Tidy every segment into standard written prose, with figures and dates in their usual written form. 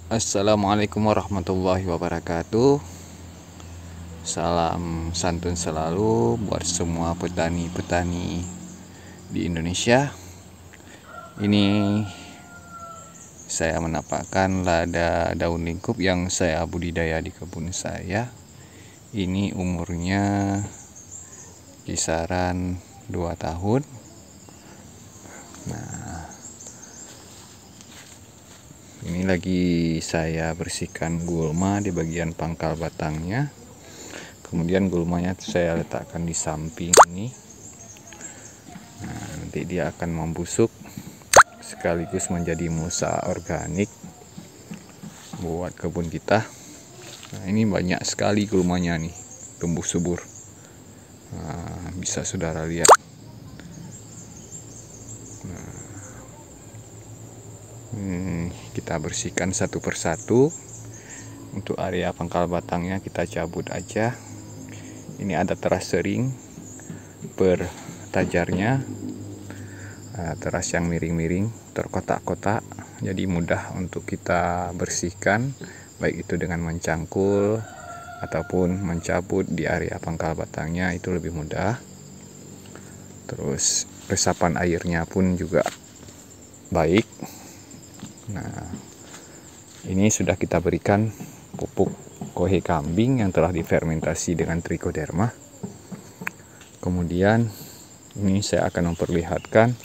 Assalamualaikum warahmatullahi wabarakatuh. Salam santun selalu buat semua petani-petani di Indonesia. Ini saya menampakkan lada daun lingkup yang saya budidaya di kebun saya. Ini umurnya kisaran 2 tahun. Nah, ini lagi saya bersihkan gulma di bagian pangkal batangnya. Kemudian gulmanya saya letakkan di samping ini. Nah, nanti dia akan membusuk sekaligus menjadi mulsa organik buat kebun kita. Nah, ini banyak sekali gulmanya nih, tumbuh subur. Nah, bisa saudara lihat. Kita bersihkan satu persatu. Untuk area pangkal batangnya kita cabut aja. Ini ada teras sering per tajarnya, teras yang miring-miring, terkotak-kotak, jadi mudah untuk kita bersihkan, baik itu dengan mencangkul ataupun mencabut di area pangkal batangnya, itu lebih mudah. Terus resapan airnya pun juga baik. Nah, ini sudah kita berikan pupuk kohe kambing yang telah difermentasi dengan trichoderma. Kemudian ini saya akan memperlihatkan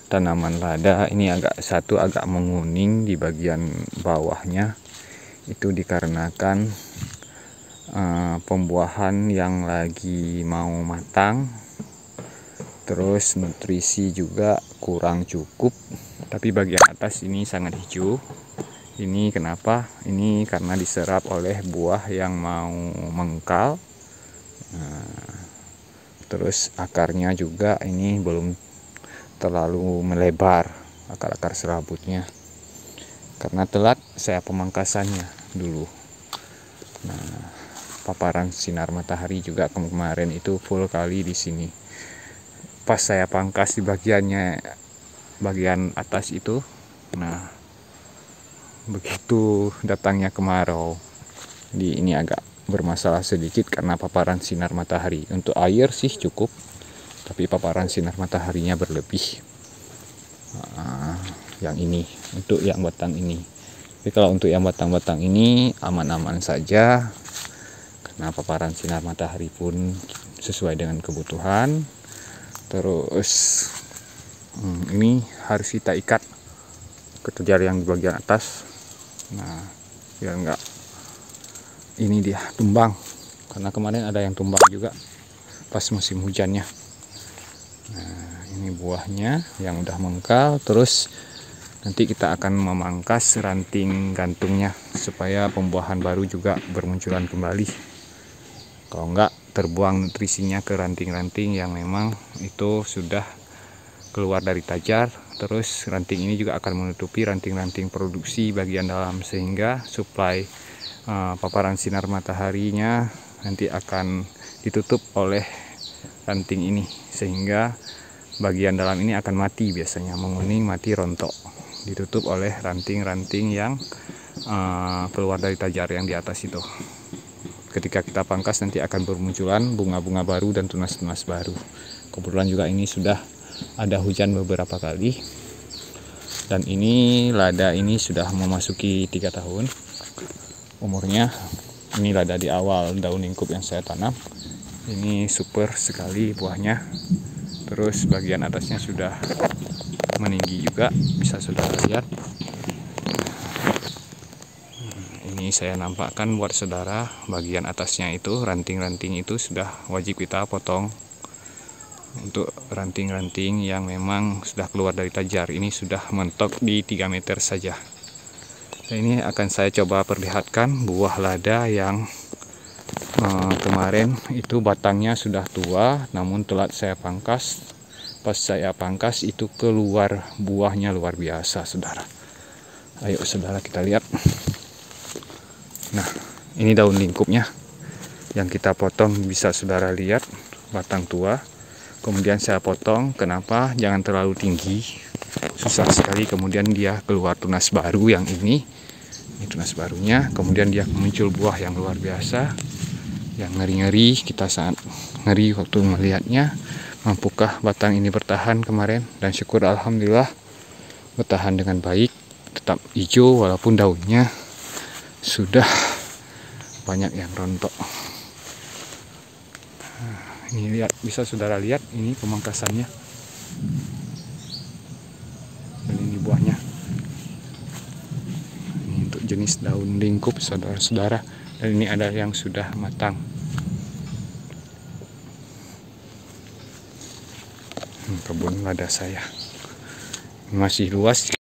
tanaman lada. Ini agak menguning di bagian bawahnya. Itu dikarenakan pembuahan yang lagi mau matang. Terus nutrisi juga kurang cukup. Tapi bagian atas ini sangat hijau. Ini kenapa? Ini karena diserap oleh buah yang mau mengkal. Nah, terus akarnya juga ini belum terlalu melebar, akar-akar serabutnya, karena telat saya pemangkasannya dulu. Nah, paparan sinar matahari juga kemarin itu full kali di sini. Pas saya pangkas di bagian atas itu, nah begitu datangnya kemarau, ini agak bermasalah sedikit karena paparan sinar matahari. Untuk air sih cukup, tapi paparan sinar mataharinya berlebih. Yang ini untuk yang batang ini. Tapi kalau untuk yang batang-batang ini aman-aman saja, karena paparan sinar matahari pun sesuai dengan kebutuhan. Terus ini harus kita ikat ke tejar yang di bagian atas. Nah, biar enggak ini dia tumbang, karena kemarin ada yang tumbang juga pas musim hujannya. Nah, ini buahnya yang udah mengkal. Terus nanti kita akan memangkas ranting gantungnya supaya pembuahan baru juga bermunculan kembali. Kalau enggak, terbuang nutrisinya ke ranting-ranting yang memang itu sudah keluar dari tajar. Terus ranting ini juga akan menutupi ranting-ranting produksi bagian dalam, sehingga suplai paparan sinar mataharinya nanti akan ditutup oleh ranting ini, sehingga bagian dalam ini akan mati, biasanya menguning, mati, rontok, ditutup oleh ranting-ranting yang keluar dari tajar yang di atas itu. Ketika kita pangkas nanti akan bermunculan bunga-bunga baru dan tunas-tunas baru. Kebetulan juga ini sudah ada hujan beberapa kali, dan ini lada ini sudah memasuki 3 tahun umurnya. Ini lada di awal daun lingkup yang saya tanam. Ini super sekali buahnya. Terus bagian atasnya sudah meninggi juga, bisa saudara lihat. Ini saya nampakkan buat saudara, bagian atasnya itu ranting-ranting itu sudah wajib kita potong. Untuk ranting-ranting yang memang sudah keluar dari tajar, ini sudah mentok di 3 meter saja. Dan ini akan saya coba perlihatkan buah lada yang kemarin itu batangnya sudah tua, namun telat saya pangkas. Pas saya pangkas itu keluar buahnya luar biasa, saudara. Ayo saudara kita lihat. Nah, ini daun lingkupnya yang kita potong, bisa saudara lihat batang tua. Kemudian saya potong, kenapa? Jangan terlalu tinggi, susah sekali kemudian dia keluar tunas baru yang ini. Ini tunas barunya. Kemudian dia muncul buah yang luar biasa, yang ngeri-ngeri. Kita sangat ngeri waktu melihatnya. Mampukah batang ini bertahan kemarin? Dan syukur alhamdulillah bertahan dengan baik, tetap hijau walaupun daunnya sudah banyak yang rontok. Ini lihat, bisa saudara lihat ini pemangkasannya. Dan ini buahnya. Ini untuk jenis daun lingkup saudara-saudara. Dan ini ada yang sudah matang. Kebun lada saya masih luas.